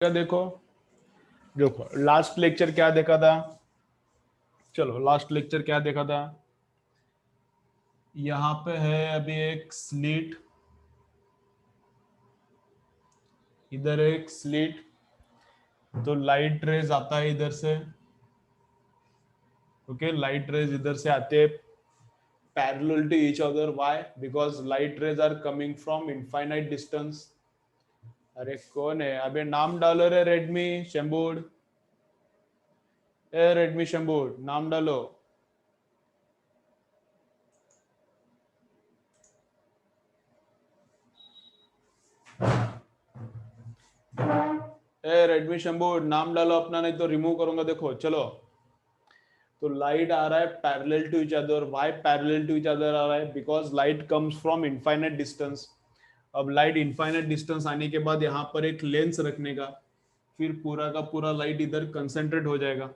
क्या देखो देखो लास्ट लेक्चर क्या देखा था। चलो लास्ट लेक्चर क्या देखा था। यहाँ पे है अभी एक स्लिट, इधर एक स्लिट, तो लाइट रेज आता है इधर से। ओके, लाइट रेज इधर से आते हैं parallel to each other. Why? Because light rays are coming from infinite distance. अरे कौन है अबे, नाम डालो रे रेडमी शंबूड, ए रेडमी शंबूड नाम डालो। ए रेडमी शंबूड नाम डालो अपना, नहीं तो रिमूव करूंगा। देखो चलो, तो लाइट आ रहा है parallel to each other. Why parallel to each other आ रहा है? Because light comes from infinite distance. अब लाइट इनफाइनाइट डिस्टेंस आने के बाद यहाँ पर एक लेंस रखने का, फिर पूरा का पूरा लाइट इधर कंसेंट्रेट हो जाएगा।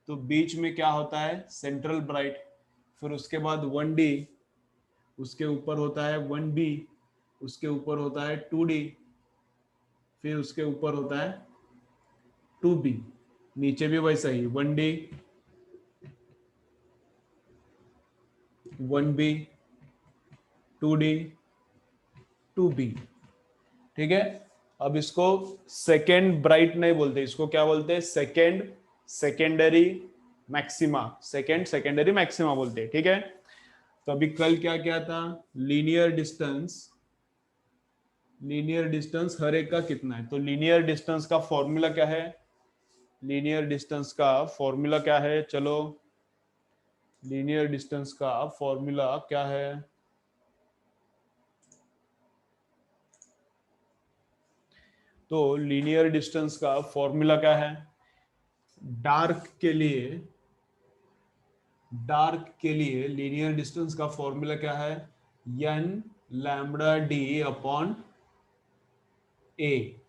तो बीच में क्या होता है? Central bright. फिर उसके बाद 1D, उसके ऊपर होता है 1B, उसके ऊपर होता है 2D, फिर उसके ऊपर होता है 2B। नीचे भी वैसा ही 1D 1B 2D 2B। ठीक है, अब इसको सेकेंड ब्राइट नहीं बोलते, इसको क्या बोलते हैं? सेकेंडरी मैक्सिमा, सेकेंडरी मैक्सिमा बोलते हैं। ठीक है, तो अभी कल क्या क्या था? लीनियर डिस्टेंस हर एक का कितना है। तो लीनियर डिस्टेंस का फॉर्मूला क्या है? लीनियर डिस्टेंस का फॉर्मूला क्या है? चलो, लीनियर डिस्टेंस का फॉर्मूला क्या है? तो लीनियर डिस्टेंस का फॉर्मूला क्या है? डार्क के लिए लीनियर डिस्टेंस का फॉर्मूला क्या है? n lambda D upon A.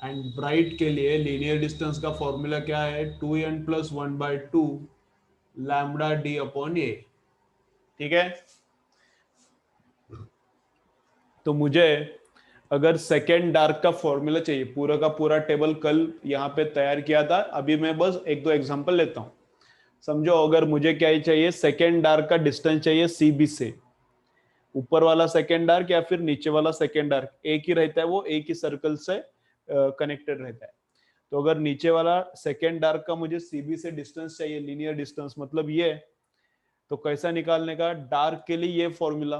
And bright के लिए लीनियर डिस्टेंस का फॉर्मूला क्या है? 2n plus 1/2 lambda D upon A. ठीक है, तो मुझे अगर सेकेंड डार्क का फॉर्मूला चाहिए, पूरा का पूरा टेबल कल यहाँ पे तैयार किया था, अभी मैं बस एक दो एग्जांपल लेता हूँ। समझो, अगर मुझे क्या ही चाहिए? सेकेंड डार्क का डिस्टेंस चाहिए सीबी से। ऊपर वाला सेकेंड डार्क या फिर नीचे वाला सेकेंड डार्क एक ही रहता है, वो एक ही सर्कल से कनेक्टेड रहता है। तो अगर नीचे वाला सेकेंड डार्क का मुझे सीबी से डिस्टेंस चाहिए, लीनियर डिस्टेंस मतलब ये, तो कैसा निकालने का? डार्क के लिए ये फॉर्मूला,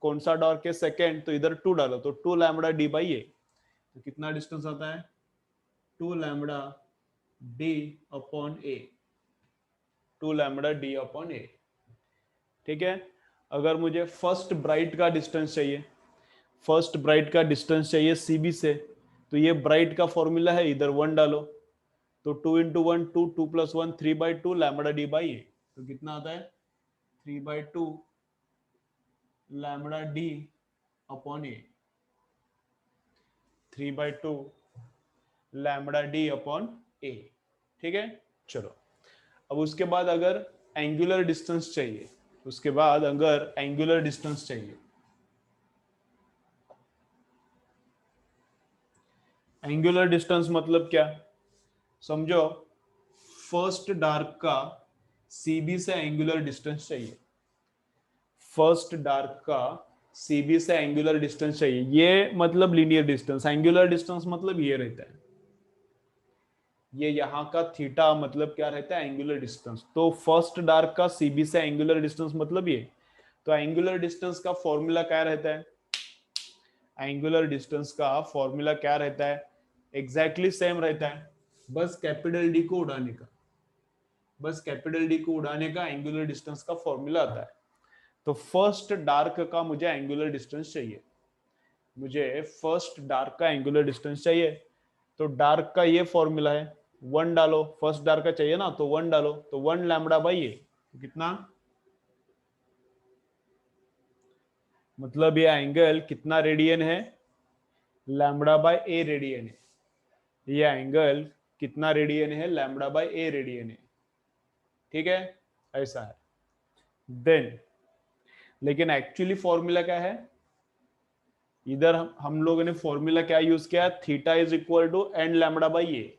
कौन सा डार्क है? सेकेंड, तो इधर 2 डालो, तो 2 लैम्बडा डी बाई ए। तो कितना डिस्टेंस आता है? 2 lambda D upon A, 2 lambda D upon A. ठीक है, अगर मुझे फर्स्ट ब्राइट का डिस्टेंस चाहिए, सीबी से, तो ये ब्राइट का फॉर्मूला है, इधर 1 डालो, तो 2 into 1 2, 2 plus 1 3/2 lambda D by A. तो कितना आता है? 3/2 lambda D upon A, 3/2 lambda D upon A. ठीक है, चलो, अब उसके बाद अगर एंगुलर डिस्टेंस चाहिए, एंगुलर डिस्टेंस मतलब क्या? समझो, फर्स्ट डार्क का सीबी से एंगुलर डिस्टेंस चाहिए, ये मतलब लीनियर डिस्टेंस। एंगुलर डिस्टेंस मतलब ये रहता है, ये यहाँ का थीटा मतलब क्या रहता है? Angular distance. तो फर्स्ट डार्क का सीबी से एंगुलर डिस्टेंस मतलब ये। तो एंगुलर डिस्टेंस का फॉर्मूला क्या रहता है? एग्जैक्टली सेम रहता है, बस कैपिटल डी को उड़ाने का एंगुलर डिस्टेंस का फॉर्मूला आता है। तो फर्स्ट डार्क का मुझे एंगुलर डिस्टेंस चाहिए, तो डार्क का ये फॉर्मूला है, 1 डालो, फर्स्ट डार्क का चाहिए ना, तो 1 डालो, तो 1 लैम्बडा बाई ए। कितना मतलब? ये एंगल कितना रेडियन है? लैम्बडा बाय ए रेडियन है। ये एंगल कितना रेडियन है? लैम्बडा बाय ए रेडियन है। ठीक है, ऐसा है। देन लेकिन एक्चुअली फॉर्मूला क्या है? इधर हम लोगों ने फॉर्मूला क्या यूज किया, theta is equal to N lambda by A,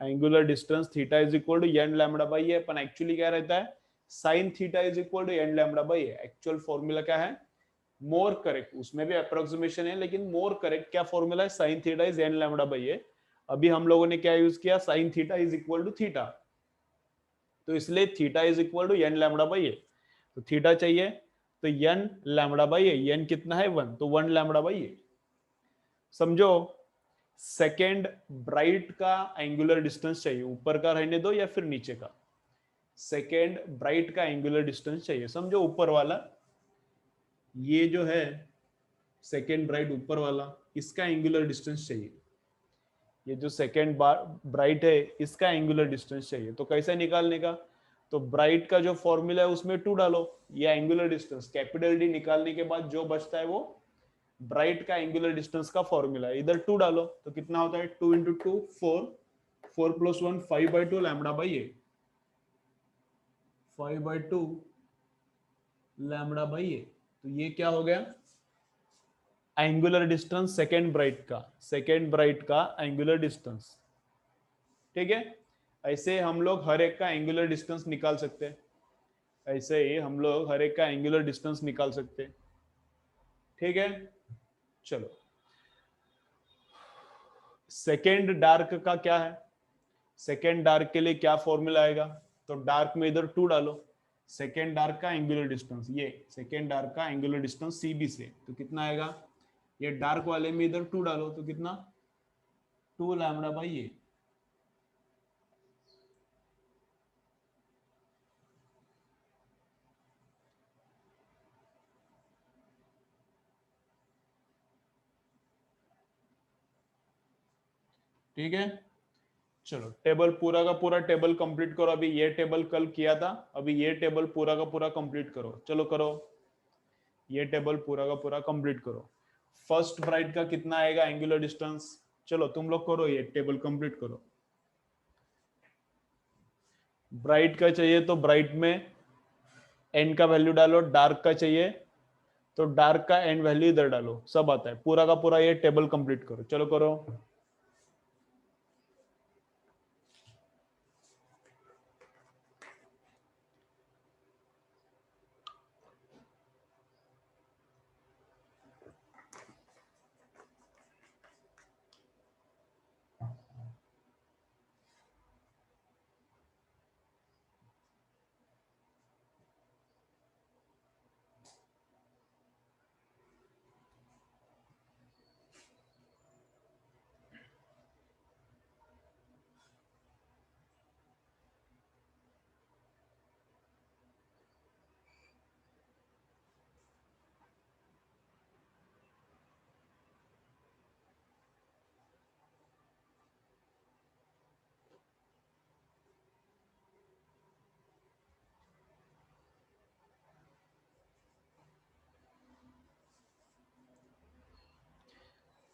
angular distance theta is equal to N lambda by A. अपन एक्चुअली क्या रहता है, sine theta is equal to N lambda by A. Actual formula क्या है, more correct, उसमें भी approximation है लेकिन मोर करेक्ट क्या फॉर्मूला है, sine theta is N lambda by A. अभी हम लोगों ने क्या यूज किया, sine theta is equal to theta, तो इसलिए theta is equal to N lambda by A. तो थीटा चाहिए तो N lambda by A, N कितना है 1, तो 1 लैम्बडा बाई ए। समझो सेकेंड ब्राइट का एंगुलर डिस्टेंस चाहिए, ऊपर का रहने दो या फिर नीचे का, सेकेंड ब्राइट का एंगुलर डिस्टेंस चाहिए। समझो ऊपर वाला, ये जो है सेकेंड ब्राइट ऊपर वाला, इसका एंगुलर डिस्टेंस चाहिए। ये जो सेकेंड ब्राइट है इसका एंगुलर डिस्टेंस चाहिए। तो कैसे निकालने का, तो ब्राइट का जो फॉर्मूला है उसमें 2 डालो, या एंगुलर डिस्टेंस कैपिटल डी निकालने के बाद जो बचता है वो ब्राइट का एंगुलर डिस्टेंस का फॉर्मूला है, इधर 2 डालो तो कितना होता है 2 into 2 4, 4 plus 1 5/2 lambda by A, 5/2 lambda by A. तो ये क्या हो गया, एंगुलर डिस्टेंस सेकेंड ब्राइट का एंगुलर डिस्टेंस। ठीक है, ऐसे हम लोग हर एक का एंगुलर डिस्टेंस निकाल सकते हैं, ऐसे ही हम लोग हर एक का एंगुलर डिस्टेंस निकाल सकते हैं। ठीक है, चलो सेकेंड डार्क का क्या है, सेकेंड डार्क के लिए क्या फॉर्मूला आएगा, तो डार्क में इधर 2 डालो, सेकेंड डार्क का एंगुलर डिस्टेंस, ये सेकेंड डार्क का एंगुलर डिस्टेंस सीबी से, तो कितना आएगा, ये डार्क वाले में इधर 2 डालो तो कितना 2 लैम्बडा बाई ए। ठीक है, चलो टेबल पूरा का पूरा टेबल कंप्लीट करो। अभी ये टेबल कल किया था, अभी ये टेबल पूरा का पूरा कंप्लीट करो। चलो करो, ये टेबल पूरा का पूरा कंप्लीट करो। फर्स्ट ब्राइट का कितना आएगा एंगुलर डिस्टेंस, चलो तुम लोग करो, ये टेबल कंप्लीट करो। ब्राइट का चाहिए तो ब्राइट में एन का वैल्यू डालो, डार्क का चाहिए तो डार्क का एन वैल्यू इधर डालो, सब आता है। पूरा का पूरा ये टेबल कंप्लीट करो, चलो करो।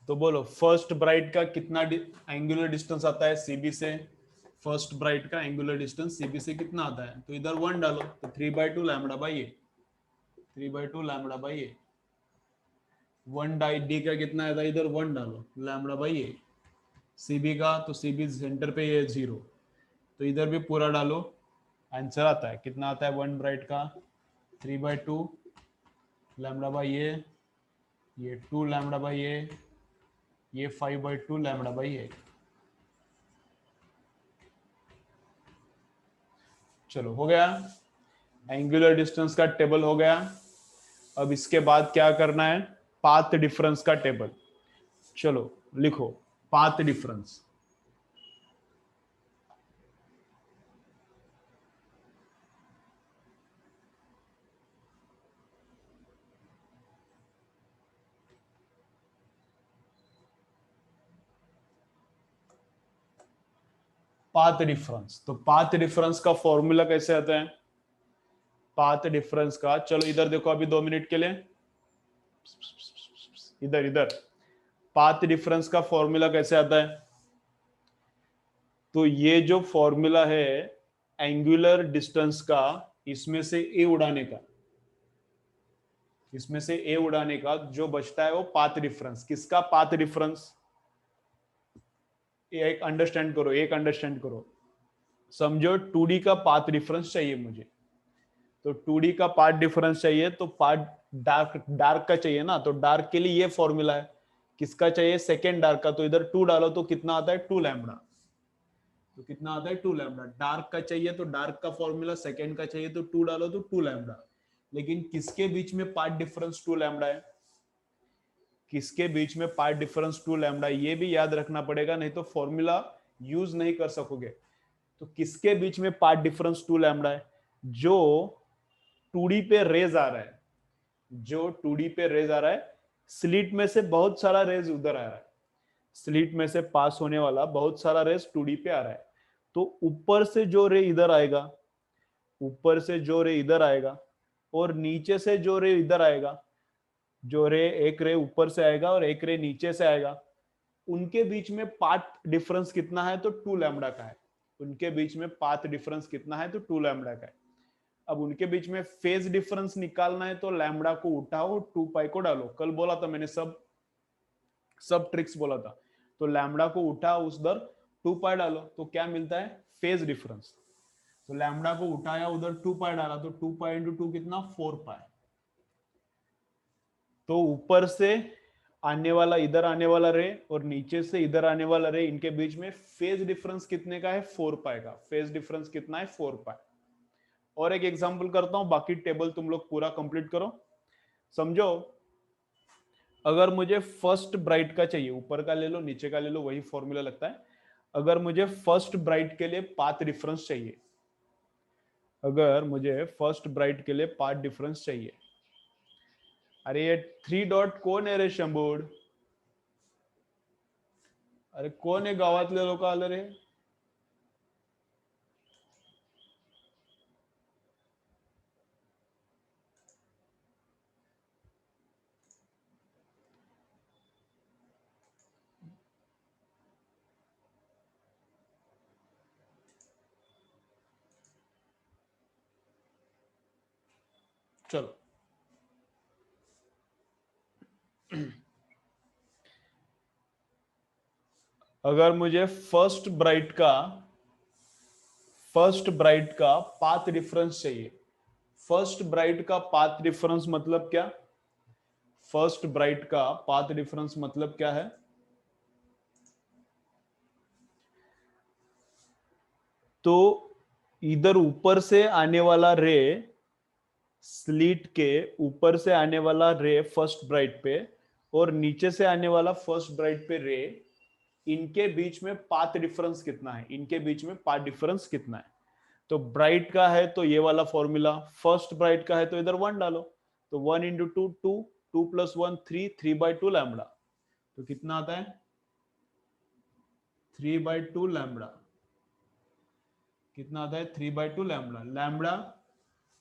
तो बोलो फर्स्ट ब्राइट का कितना एंगुलर डिस्टेंस आता है सीबी से, फर्स्ट ब्राइट का एंगुलर डिस्टेंस सीबी से कितना आता है, तो इधर 1 डालो तो 3/2 lambda by A, 3/2 lambda by A. 1 D का कितना आता है, इधर 1 डालो लैम्बडा बाई ए। सीबी का तो सीबी सेंटर पे ये 0, तो इधर भी पूरा डालो, आंसर आता है कितना आता है 1 ब्राइट का 3/2 लैम्बडा बाई ए, ये 2 लैम्बडा बाई ए, ये 5/2 लैम्बडा बाई ए। चलो हो गया, एंगुलर डिस्टेंस का टेबल हो गया। अब इसके बाद क्या करना है, पाथ डिफरेंस का टेबल। चलो लिखो पाथ डिफरेंस। पाथ डिफरेंस, तो पाथ डिफरेंस का फॉर्मूला कैसे आता है, पाथ डिफरेंस का, चलो इधर देखो अभी 2 मिनट के लिए, इधर इधर पाथ डिफरेंस का फॉर्मूला कैसे आता है, तो ये जो फॉर्मूला है एंगुलर डिस्टेंस का, इसमें से ए उड़ाने का, इसमें से ए उड़ाने का जो बचता है वो पाथ डिफरेंस। किसका पाथ डिफरेंस? एक अंडरस्टैंड करो, एक अंडरस्टैंड करो। समझो 2D का पाथ डिफरेंस चाहिए मुझे, तो 2D का पाथ डिफरेंस चाहिए तो पाथ डार्क डार्क का चाहिए ना, तो डार्क के लिए ये फॉर्मूला है। किसका चाहिए? सेकेंड डार्क का। तो इधर 2 डालो तो कितना आता है? 2 लैम्बडा। तो कितना आता है? 2 लैम्बडा। डार्क का चाहिए तो डार्क का फॉर्मूला, सेकेंड का चाहिए तो 2 डालो तो 2 लैम्बडा। लेकिन किसके बीच में पाथ डिफरेंस 2 लैम्बडा है? किसके बीच में पाथ डिफरेंस 2 लैम्बडा? ये भी याद रखना पड़ेगा, नहीं तो फॉर्मूला यूज नहीं कर सकोगे। तो किसके बीच में पाथ डिफरेंस 2 लैम्बडा है? जो 2D पे रेज आ रहा है, जो 2D पे रेज आ रहा है, स्लिट में से बहुत सारा रेज उधर आ रहा है, स्लिट में से पास होने वाला बहुत सारा रेज 2D पे आ रहा है। तो ऊपर से जो रे इधर आएगा, ऊपर से जो रे इधर आएगा, और नीचे से जो रे इधर आएगा, जो रे एक रे ऊपर से आएगा और एक रे नीचे से आएगा, उनके बीच में पाथ डिफरेंस कितना है? तो 2 लैम्बडा का है। उनके बीच में पाथ डिफरेंस कितना है? तो 2 लैम्बडा का है। अब उनके बीच में फेज डिफरेंस निकालना है तो लैम्बडा को उठाओ, 2 पाई को डालो। कल बोला था मैंने, सब सब ट्रिक्स बोला था। तो लैम्बडा को उठाओ, उस दर 2 पाई डालो, तो क्या मिलता है? Phase difference. तो लैम्बडा को उठाया, उधर 2 पाई डाला, तो 2 पाई इंटू 2 कितना? 4 पाई। तो ऊपर से आने वाला, इधर आने वाला रे और नीचे से इधर आने वाला रे, इनके बीच में फेज डिफरेंस कितने का है? 4 पाई का। फेज डिफरेंस कितना है? 4 पाई। और एक एग्जांपल करता हूं, बाकी टेबल तुम लोग पूरा कंप्लीट करो। समझो, अगर मुझे फर्स्ट ब्राइट का चाहिए, ऊपर का ले लो नीचे का ले लो, वही फॉर्मूला लगता है। अगर मुझे फर्स्ट ब्राइट के लिए पाथ डिफरेंस चाहिए, अगर मुझे फर्स्ट ब्राइट के लिए पाथ डिफरेंस चाहिए, अरे ये 3 डॉट कौन है रे शंभूड? अरे कौन है गावातले लोक आलं रे? चलो, अगर मुझे फर्स्ट ब्राइट का पाथ डिफरेंस चाहिए। फर्स्ट ब्राइट का पाथ डिफरेंस मतलब क्या? फर्स्ट ब्राइट का पाथ डिफरेंस मतलब क्या है? तो इधर ऊपर से आने वाला रे, स्लीट के ऊपर से आने वाला रे फर्स्ट ब्राइट पे, और नीचे से आने वाला फर्स्ट ब्राइट पे रे, इनके बीच में पाथ डिफरेंस कितना है? इनके बीच में पाथ डिफरेंस कितना है? तो ब्राइट का है तो ये वाला फॉर्मूला, फर्स्ट ब्राइट का है तो इधर 1 डालो, तो 1 इंटू 2 2, 2 प्लस 1 3, 3/2 लैम्बडा। तो कितना आता है? 3/2 लैम्बडा। कितना आता है? 3/2 लैम्बडा। लैम्बडा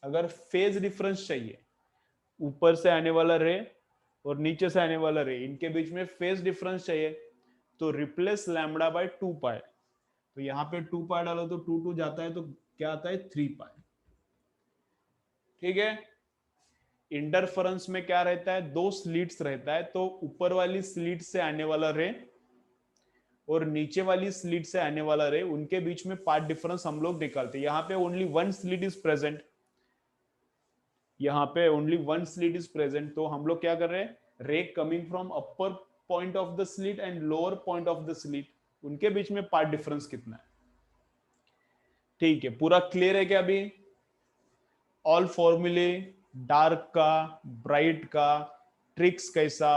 अगर फेज डिफरेंस चाहिए, ऊपर से आने वाला रे और नीचे से आने वाला रे, इनके बीच में फेज डिफरेंस चाहिए, तो रिप्लेस लैम्बडा बाय 2 पाई। तो यहाँ पे 2 पाई डालो तो 2 2 जाता है, तो क्या आता है? 3 पाई। ठीक है। इंटरफेरेंस में क्या रहता है? 2 स्लिट्स रहता है, तो ऊपर वाली स्लिट से आने वाला रे और नीचे वाली स्लिट से आने वाला रे, उनके बीच में पाथ डिफरेंस हम लोग निकालते हैं। यहाँ पे ओनली 1 स्लिट इज प्रेजेंट, यहाँ पे ओनली 1 स्लिट इज प्रेजेंट, तो हम लोग क्या कर रहे हैं? Ray coming from upper point of the slit and lower point of the slit, उनके बीच में पाथ डिफरेंस कितना है? ठीक है, पूरा क्लियर है क्या अभी? ऑल फॉर्मूले, डार्क का, ब्राइट का, ट्रिक्स कैसा,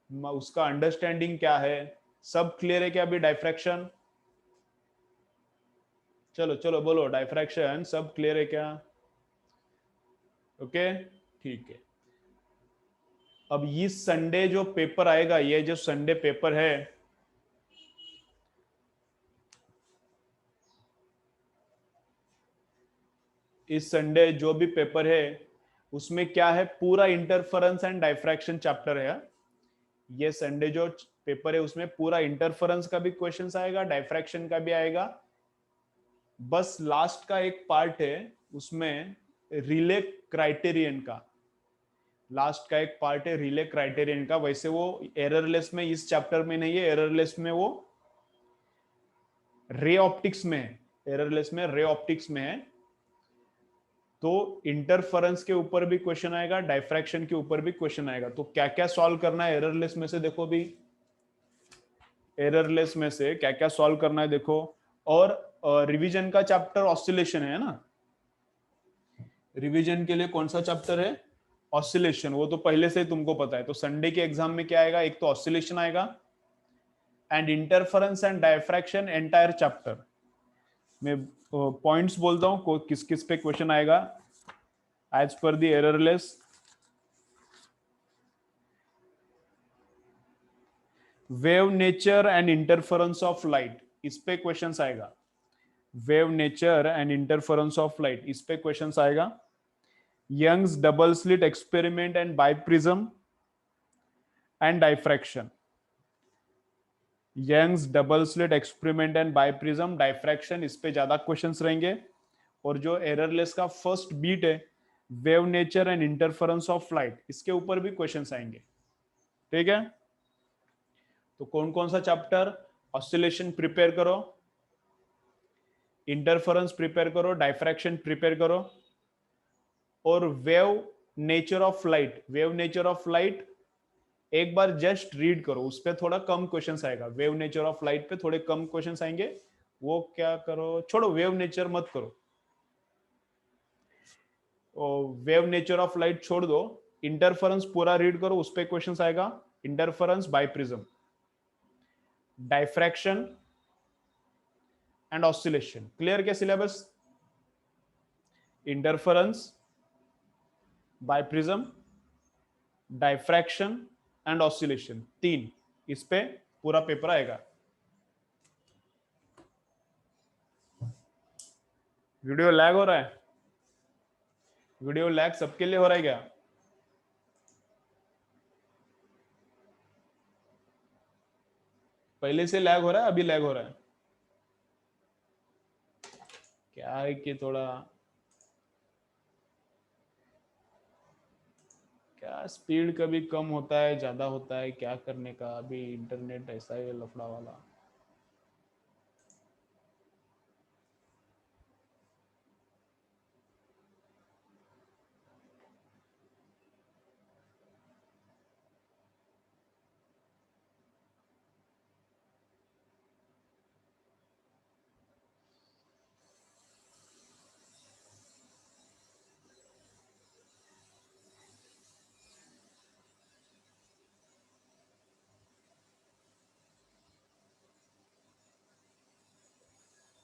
उसका अंडरस्टैंडिंग क्या है, सब क्लियर है क्या अभी? डाइफ्रैक्शन, चलो चलो बोलो, डाइफ्रैक्शन सब क्लियर है क्या? ओके, ठीक है। अब इस संडे जो पेपर आएगा, ये जो संडे पेपर है, इस संडे जो भी पेपर है उसमें क्या है? पूरा इंटरफेरेंस एंड डाइफ्रैक्शन चैप्टर है। ये संडे जो पेपर है उसमें पूरा इंटरफेरेंस का भी क्वेश्चंस आएगा, डाइफ्रैक्शन का भी आएगा। बस लास्ट का एक पार्ट है उसमें, रिले क्राइटेरियन का, लास्ट का एक पार्ट है रिले क्राइटेरियन का, वैसे वो एररलेस में इस चैप्टर में नहीं है, एररलेस में वो रे ऑप्टिक्स में है, एररलेस में रे ऑप्टिक्स में है। तो इंटरफेरेंस के ऊपर भी क्वेश्चन आएगा, डायफ्रैक्शन के ऊपर भी क्वेश्चन आएगा। तो क्या क्या सॉल्व करना है एररलेस में से, देखो भी एररलेस में से क्या क्या सॉल्व करना है देखो। और रिवीजन का चैप्टर ऑसिलेशन है ना, रिवीजन के लिए कौन सा चैप्टर है, ऑसिलेशन, वो तो पहले से ही तुमको पता है। तो संडे के एग्जाम में क्या आएगा, एक तो ऑसिलेशन आएगा and interference and diffraction entire chapter. मैं पॉइंट्स बोलता हूँ किस किस पे क्वेश्चन आएगा as per the errorless. Wave nature and interference of light, इस पे क्वेश्चन आएगा। Wave nature and interference of light, इस पे क्वेश्चन आएगा। Young's double slit experiment and biprism and diffraction, Young's double slit experiment and biprism diffraction, इस पे ज्यादा questions रहेंगे। और जो एररलेस का फर्स्ट बीट है wave nature and interference of light, इसके ऊपर भी क्वेश्चंस आएंगे। ठीक है, तो कौन कौन सा चैप्टर, ऑसिलेशन प्रिपेयर करो, इंटरफेरेंस प्रिपेयर करो, डायफ्रैक्शन प्रिपेयर करो, और wave nature of light, wave nature of light एक बार जस्ट रीड करो, उस पर थोड़ा कम क्वेश्चंस आएगा। वेव नेचर ऑफ लाइट पे थोड़े कम क्वेश्चंस आएंगे, वो क्या करो, छोड़ो वेव नेचर मत करो, वेव नेचर ऑफ लाइट छोड़ दो। इंटरफेरेंस पूरा रीड करो, उस पे क्वेश्चंस आएगा। Interference by prism, diffraction and oscillation, clear क्या syllabus. Interference by prism, diffraction and oscillation, तीन, इस पे पूरा पेपर आएगा। वीडियो लैग हो रहा है, वीडियो लैग सबके लिए हो रहा है क्या। पहले से लैग हो रहा है, अभी लैग हो रहा है, क्या है कि थोड़ा क्या स्पीड कभी कम होता है ज्यादा होता है, क्या करने का, अभी इंटरनेट ऐसा है लफड़ा वाला।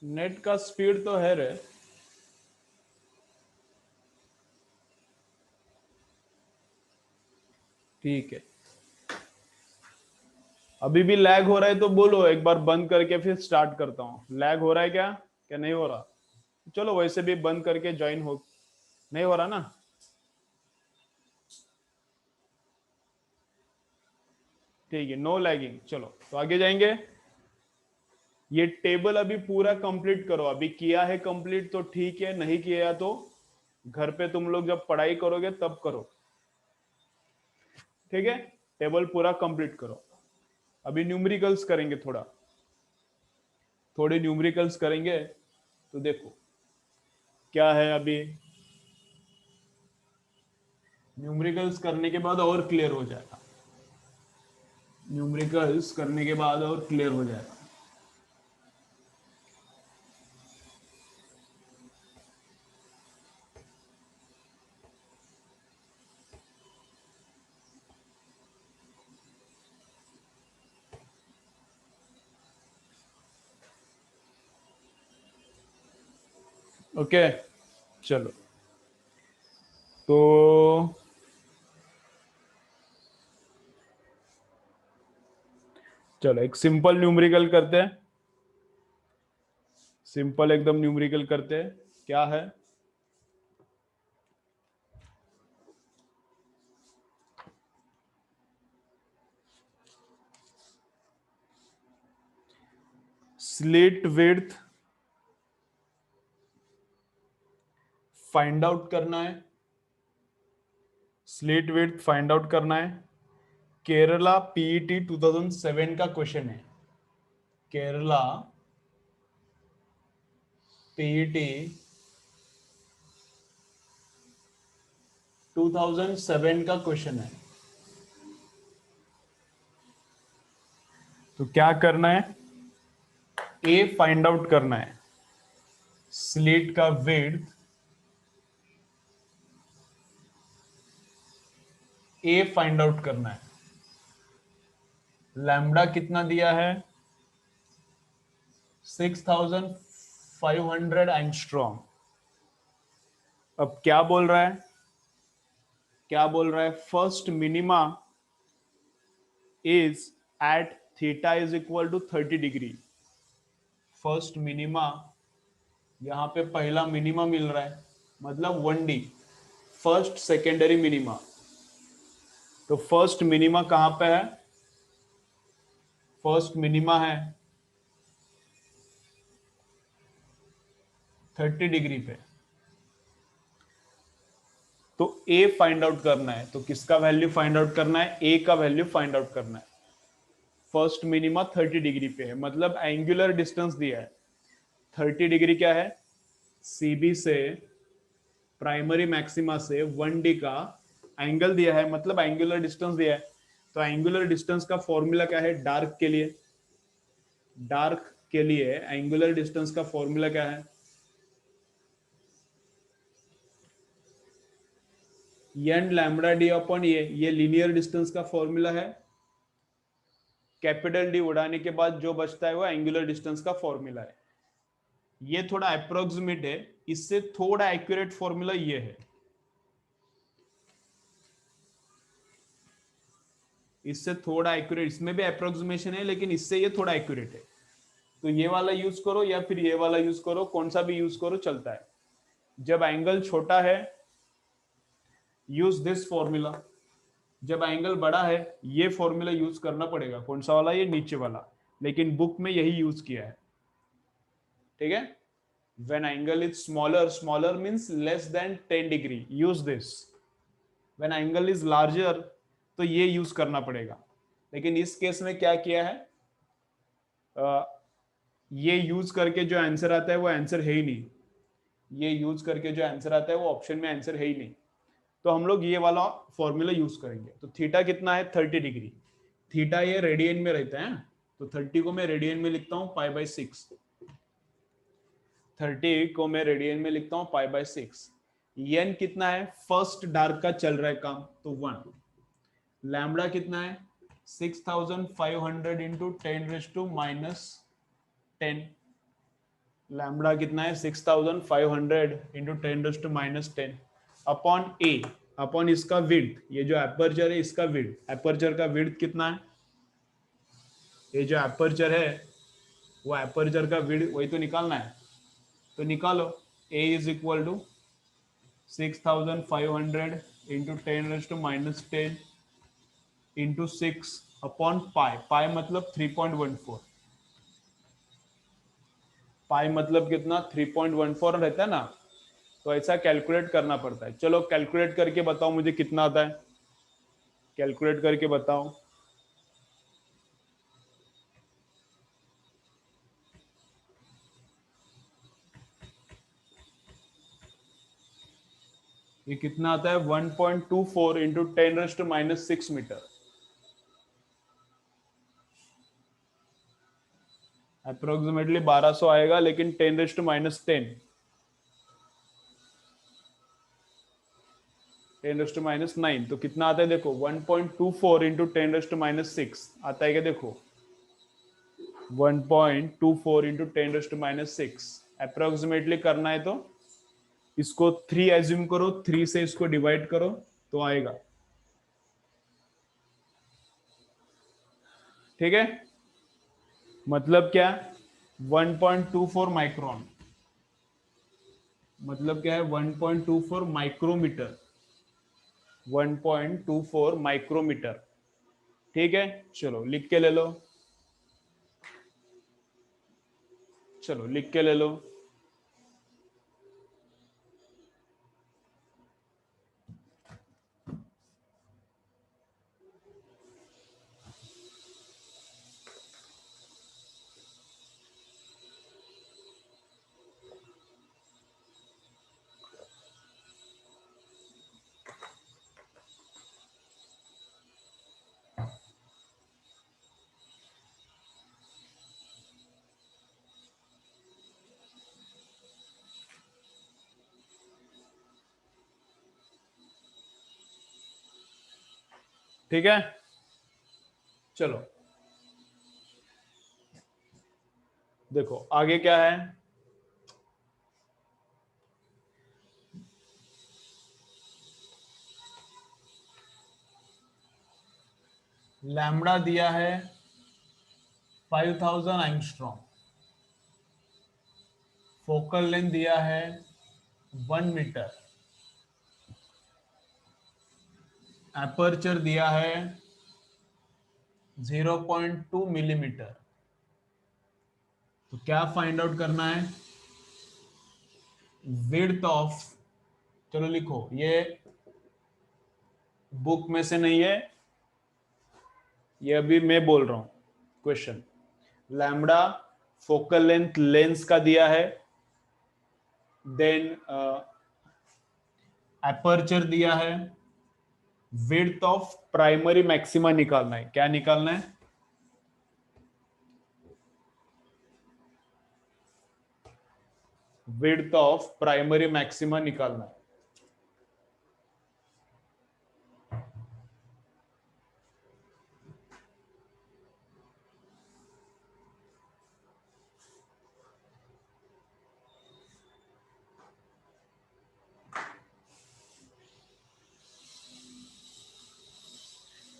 नेट का स्पीड तो है रे, ठीक है। अभी भी लैग हो रहा है तो बोलो, एक बार बंद करके फिर स्टार्ट करता हूँ। लैग हो रहा है क्या, क्या नहीं हो रहा, चलो वैसे भी बंद करके ज्वाइन हो, नहीं हो रहा ना, ठीक है, नो लैगिंग। चलो तो आगे जाएंगे। ये टेबल अभी पूरा कंप्लीट करो, अभी किया है कंप्लीट तो ठीक है, नहीं किया तो घर पे तुम लोग जब पढ़ाई करोगे तब करो, ठीक है। टेबल पूरा कंप्लीट करो। अभी न्यूमेरिकल्स करेंगे, थोड़े न्यूमेरिकल्स करेंगे। तो देखो क्या है, अभी न्यूमेरिकल्स करने के बाद और क्लियर हो जाएगा, न्यूमेरिकल्स करने के बाद और क्लियर हो जाएगा। ओके, चलो तो चलो एक सिंपल न्यूमेरिकल करते हैं, सिंपल एकदम न्यूमेरिकल करते हैं। क्या है, स्लिट विड्थ फाइंड आउट करना है, स्लिट विड्थ फाइंड आउट करना है। केरला पीईटी 2007 का क्वेश्चन है। केरला पीईटी 2007 का क्वेश्चन है। तो क्या करना है, ए फाइंड आउट करना है, स्लिट का विड्थ ए फाइंड आउट करना है। लैम्बडा कितना दिया है, 6500 एंगस्ट्रॉम। अब क्या बोल रहा है, क्या बोल रहा है, first minima is at theta is equal to 30 degree. First minima, यहां पे पहला मिनिमा मिल रहा है, मतलब 1D, फर्स्ट सेकेंडरी मिनिमा। तो फर्स्ट मिनिमा कहां पे है, फर्स्ट मिनिमा है 30 डिग्री पे। तो ए फाइंड आउट करना है, तो किसका वैल्यू फाइंड आउट करना है, ए का वैल्यू फाइंड आउट करना है। फर्स्ट मिनिमा 30 डिग्री पे है, मतलब एंगुलर डिस्टेंस दिया है 30 डिग्री। क्या है, सीबी से प्राइमरी मैक्सिमा से 1D का एंगल दिया है, मतलब एंगुलर डिस्टेंस दिया है। तो एंगुलर डिस्टेंस का फॉर्मूला क्या है, डार्क के लिए, डार्क के लिए एंगुलर डिस्टेंस का फॉर्मूला क्या है, एन लैम्बडा डी अपॉन ये लीनियर डिस्टेंस का फॉर्मूला है। कैपिटल डी उड़ाने के बाद जो बचता है वो एंगुलर डिस्टेंस का फॉर्मूला है। ये थोड़ा अप्रोक्सीमेट है, इससे थोड़ा एक्यूरेट फॉर्मूला ये है, इससे थोड़ा एक्यूरेट, इसमें भी अप्रोक्सीमेशन है लेकिन इससे ये थोड़ा एक्यूरेट है। तो ये वाला यूज करो या फिर ये वाला यूज करो, कौन सा भी यूज करो चलता है। जब एंगल छोटा है यूज दिस फॉर्मूला, जब एंगल बड़ा है ये फॉर्मूला यूज करना पड़ेगा। कौन सा वाला, ये नीचे वाला, लेकिन बुक में यही यूज किया है। ठीक है, when angle is smaller, smaller means less than 10 degree, use this। when angle is larger तो ये यूज करना पड़ेगा। लेकिन इस केस में क्या किया है, ये यूज करके जो आंसर आता है वो आंसर है ही नहीं, ये यूज करके जो आंसर आता है वो ऑप्शन में आंसर है ही नहीं। तो हम लोग ये वाला फॉर्मूला यूज करेंगे। तो थीटा कितना है, 30 डिग्री। थीटा ये रेडियन में रहता है, तो 30 को मैं रेडियन में लिखता हूँ π/6। 30 को मैं रेडियन में लिखता हूँ π/6। एन कितना है, फर्स्ट डार्क का चल रहा है काम, तो 1। लैम्बडा कितना है, 6500 इंटू 10⁻⁻10। लैम्बडा कितना है, 6500 इंटू 10⁻⁻10 अपॉन ए, अपॉन इसका विड्थ, ये जो एपर्चर है इसका विड्थ, एपर्चर का विड्थ कितना है, ये जो एपर्चर है वो एपर्चर का विड्थ वही तो निकालना है। तो निकालो, A is equal to 6500 into 10⁻10 into 6 upon pi, pi मतलब 3.14, पाई मतलब कितना 3.14 रहता है ना। तो ऐसा कैलकुलेट करना पड़ता है। चलो कैलकुलेट करके बताओ मुझे कितना आता है, कैलकुलेट करके बताओ। ये कितना आता है, 1.24 इंटू 10⁻⁻6 मीटर, अप्रोक्सीमेटली 1200 आएगा, लेकिन 10⁻⁻10, 10⁻⁹ तो कितना आता है देखो, 1.24 इंटू 10⁻⁶ आता है क्या, देखो 1.24 इंटू 10⁻⁶। अप्रोक्सीमेटली करना है तो इसको 3 एज्यूम करो, 3 से इसको डिवाइड करो तो आएगा। ठीक है, मतलब क्या, 1.24 माइक्रोन, मतलब क्या है 1.24 माइक्रोमीटर, 1.24 माइक्रोमीटर। ठीक है, चलो लिख के ले लो, चलो लिख के ले लो। ठीक है, चलो देखो आगे क्या है। लैम्बडा दिया है 5000 एंगस्ट्रॉम, फोकल लेंथ दिया है 1 मीटर, एपर्चर दिया है 0.2 मिलीमीटर। तो क्या फाइंड आउट करना है? विड्थ ऑफ, चलो लिखो, ये बुक में से नहीं है, ये अभी मैं बोल रहा हूं question. Lambda focal length lens का दिया है, देन एपर्चर दिया है, विड्थ ऑफ प्राइमरी मैक्सिमा निकालना है। क्या निकालना है? विड्थ ऑफ प्राइमरी मैक्सिमा निकालना है।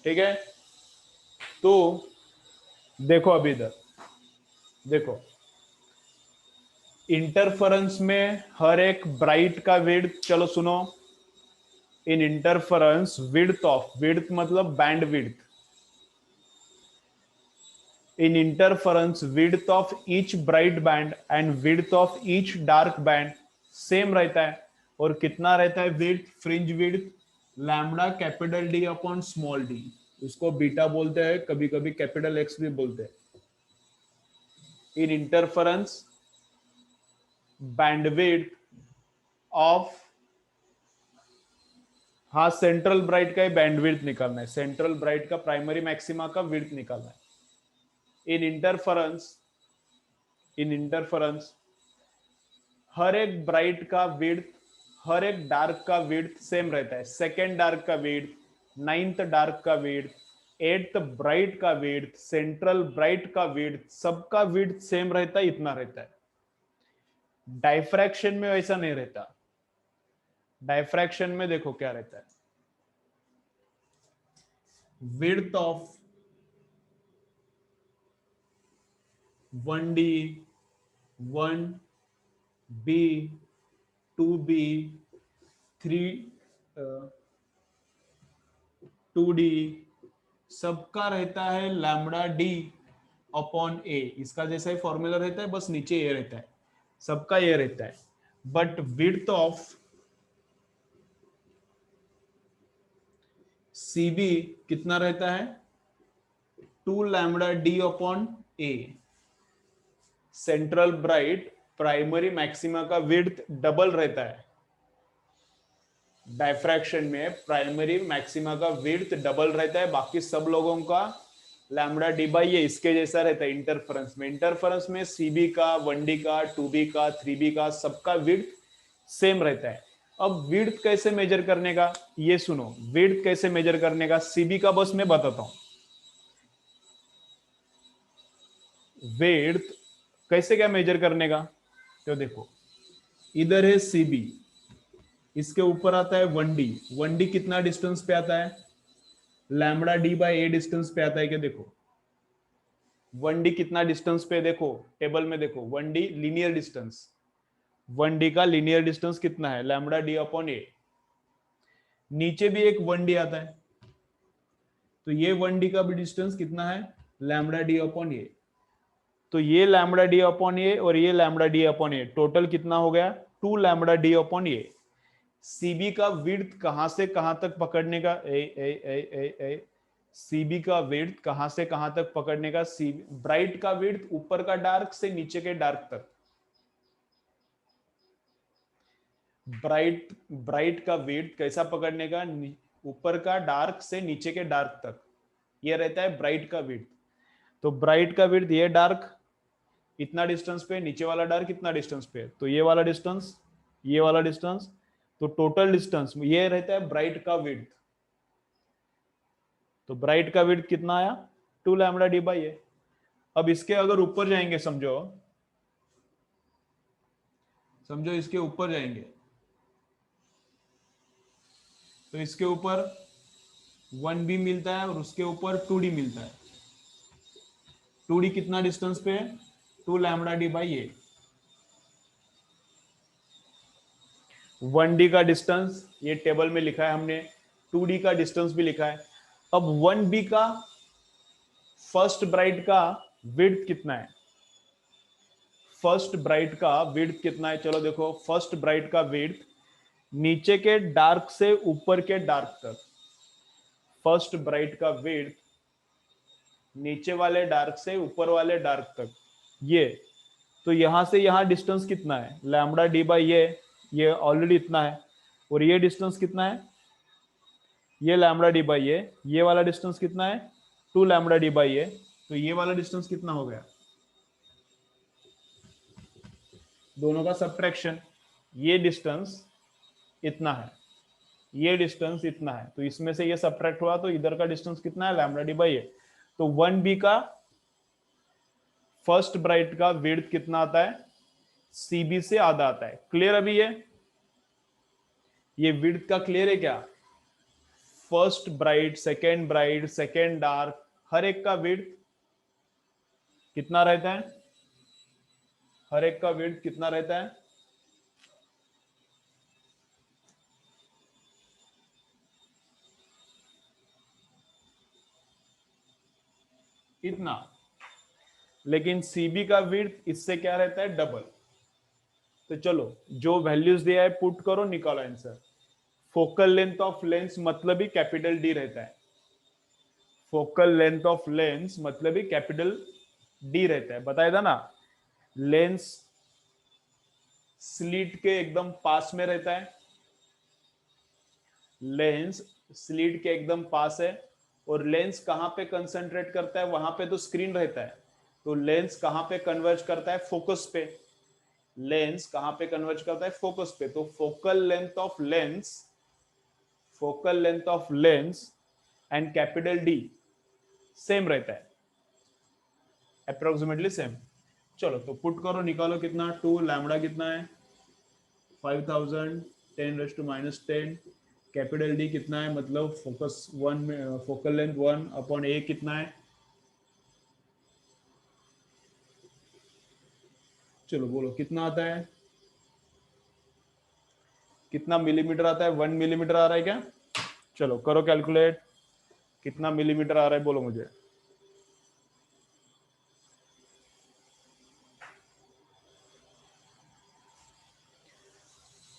ठीक है, तो देखो अभी इधर देखो, इंटरफेरेंस में हर एक ब्राइट का विड्थ, चलो सुनो, इन इंटरफेरेंस विड्थ ऑफ, विड्थ मतलब band width, in interference width of each bright band and width of each dark band same रहता है। और कितना रहता है width, fringe width? Lambda capital D upon small D, उसको बीटा बोलते हैं, कभी कभी कैपिटल एक्स भी बोलते हैं। इन इंटरफेरेंस बैंडविड्थ ऑफ, हाँ सेंट्रल ब्राइट का ही बैंडविड्थ निकालना है, सेंट्रल ब्राइट का प्राइमरी मैक्सिमा का विड्थ निकालना है। इन इंटरफेरेंस हर एक ब्राइट का विड्थ, हर एक डार्क का विड्थ सेम रहता है। सेकेंड डार्क का विड्थ, नाइन्थ डार्क का विड्थ, एट्थ ब्राइट का विड्थ, सेंट्रल ब्राइट का विड्थ, सबका विड्थ सेम रहता है, इतना रहता है। डाइफ्रैक्शन में वैसा नहीं रहता। डाइफ्रैक्शन में देखो क्या रहता है, width of 1D, 1B, 2B, 2D, सबका रहता है लैम्बडा डी अपॉन ए। इसका जैसा ही फॉर्मूला रहता है, बस नीचे ये रहता है, सबका ये रहता है। बट विड्थ ऑफ सीबी कितना रहता है? 2 लैम्बडा डी अपॉन ए। सेंट्रल ब्राइट प्राइमरी मैक्सिमा का विड्थ डबल रहता है। डायफ्रैक्शन में प्राइमरी मैक्सिमा का विड्थ डबल रहता है, बाकी सब लोगों का लैम्बडा डी बाई ये इसके जैसा रहता है। इंटरफेरेंस में सीबी का, 1D का, 2B का, 3B का, सबका विड्थ सेम रहता है। अब विड्थ कैसे मेजर करने का, ये सुनो, विड्थ कैसे मेजर करने का, सीबी का बस मैं बताता हूं। विड्थ कैसे क्या मेजर करने का, तो देखो इधर है सीबी, इसके ऊपर आता है 1D। 1D कितना डिस्टेंस पे आता है? Lambda D by A distance पे आता है क्या? देखो 1D कितना डिस्टेंस पे, देखो टेबल में देखो, 1D लीनियर डिस्टेंस, 1D का लीनियर डिस्टेंस कितना है? लैम्बडा डी अपॉन ए। नीचे भी एक 1D आता है, तो ये 1D का भी डिस्टेंस कितना है? लैम्बडा डी अपॉन ए। तो ये लैम्बडा डी अपॉन ए और ये लैम्बडा डी अपॉन ए, टोटल कितना हो गया? 2 लैम्बडा डी अपॉन ए। सीबी का विड्थ कहां से कहां तक पकड़ने का, सीबी का विड्थ कहां से कहां तक पकड़ने का? ब्राइट का विड्थ ऊपर का डार्क से नीचे के डार्क तक। ब्राइट का विड्थ कैसा पकड़ने का? ऊपर का डार्क से नीचे के डार्क तक, ये रहता है ब्राइट का विड्थ। तो ब्राइट का विड्थ, ये डार्क इतना डिस्टेंस पे, नीचे वाला डार्क कितना डिस्टेंस पे, तो ये वाला डिस्टेंस, ये वाला डिस्टेंस, तो टोटल डिस्टेंस ये रहता है ब्राइट का विड्थ। तो ब्राइट का विड्थ कितना आया, 2 लैम्बडा डी बाई ए। अब इसके अगर ऊपर जाएंगे, समझो इसके ऊपर जाएंगे, तो इसके ऊपर 1b मिलता है और उसके ऊपर 2d मिलता है। 2d कितना डिस्टेंस पे है, 2 lambda D by A. 1d का डिस्टेंस ये टेबल में लिखा है हमने, 2d का डिस्टेंस भी लिखा है। अब 1b का फर्स्ट ब्राइट का विड्थ कितना है, फर्स्ट ब्राइट का विड्थ कितना है, चलो देखो फर्स्ट ब्राइट का विड्थ नीचे के डार्क से ऊपर के डार्क तक, फर्स्ट ब्राइट का विड्थ नीचे वाले डार्क से ऊपर वाले डार्क तक, ये तो यहां से यहां डिस्टेंस कितना है, लैम्बडा डी बाई ये ऑलरेडी इतना है, और ये डिस्टेंस कितना है, ये लैम्बडा डी बाई ये वाला डिस्टेंस कितना है, 2 लैम्बडा डी बाई ए। तो ये वाला डिस्टेंस कितना हो गया, दोनों का सब्ट्रैक्शन, ये डिस्टेंस इतना है, ये डिस्टेंस इतना है, तो इसमें से ये सब्ट्रैक्ट हुआ तो इधर का डिस्टेंस कितना है, लैम्बडा डी बाई ए। तो 1b का फर्स्ट ब्राइट का विड्थ कितना आता है, cb से आधा आता है। क्लियर अभी ये विड्थ का क्लियर है क्या, फर्स्ट ब्राइट, सेकेंड डार्क, हर एक का विड्थ कितना रहता है, हर एक का विड्थ कितना रहता है, इतना। लेकिन सीबी का विड्थ इससे क्या रहता है, डबल। तो चलो जो वैल्यूज दिया है पुट करो, निकालो answer. Focal length of lens मतलब ही कैपिटल डी रहता है, फोकल लेंथ ऑफ लेंस मतलब ही कैपिटल डी रहता है, बताया था ना। लेंस स्लीट के एकदम पास में रहता है, लेंस स्लीट के एकदम पास है, और लेंस कहां पे कंसंट्रेट करता है, वहां पे तो स्क्रीन रहता है। तो लेंस कहां पे कन्वर्ज करता है, फोकस पे। लेंस कहां पे कन्वर्ज करता है, फोकस पे। तो focal length of lens and capital D same रहता है, अप्रोक्सीमेटली सेम। चलो तो पुट करो, निकालो कितना, 2 लैम्बडा कितना है 5000 10⁻10, कैपिटल डी कितना है, मतलब फोकस 1 में फोकल लेंथ 1 अपॉन ए कितना है, चलो बोलो कितना आता है, कितना मिलीमीटर आता है, 1 मिलीमीटर आ रहा है क्या, चलो करो कैलकुलेट, कितना मिलीमीटर आ रहा है बोलो मुझे।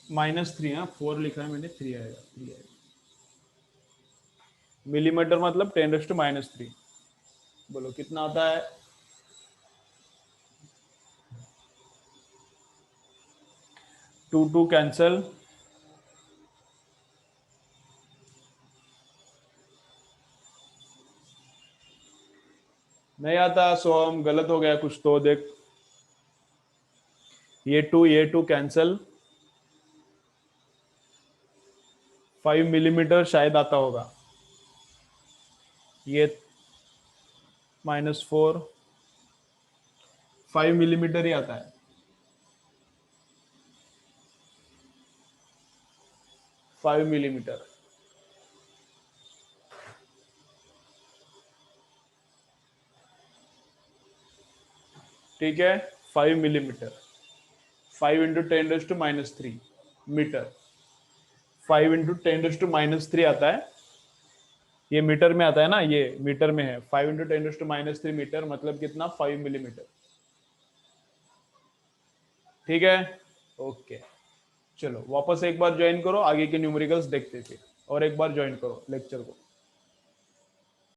-3 है, 4 लिखा है मैंने, 3 आएगा, 3 आएगा। मिलीमीटर मतलब 10⁻³ बोलो कितना आता है, 2 कैंसल, नहीं आता सोहम, गलत हो गया कुछ तो देख, ये 2 कैंसल, 5 मिलीमीटर शायद आता होगा, ये -4, 5 मिलीमीटर ही आता है, 5 मिलीमीटर। ठीक है, 5 मिलीमीटर, 5 इंटू 10⁻³ मीटर, 5 इंटू 10⁻³ आता है, ये मीटर में आता है ना, ये मीटर में है, 5 इंटू 10⁻³ मीटर मतलब कितना, 5 मिलीमीटर। ठीक है, ओके। चलो वापस एक बार ज्वाइन करो, आगे के न्यूमेरिकल्स देखते थे, और एक बार ज्वाइन करो लेक्चर को।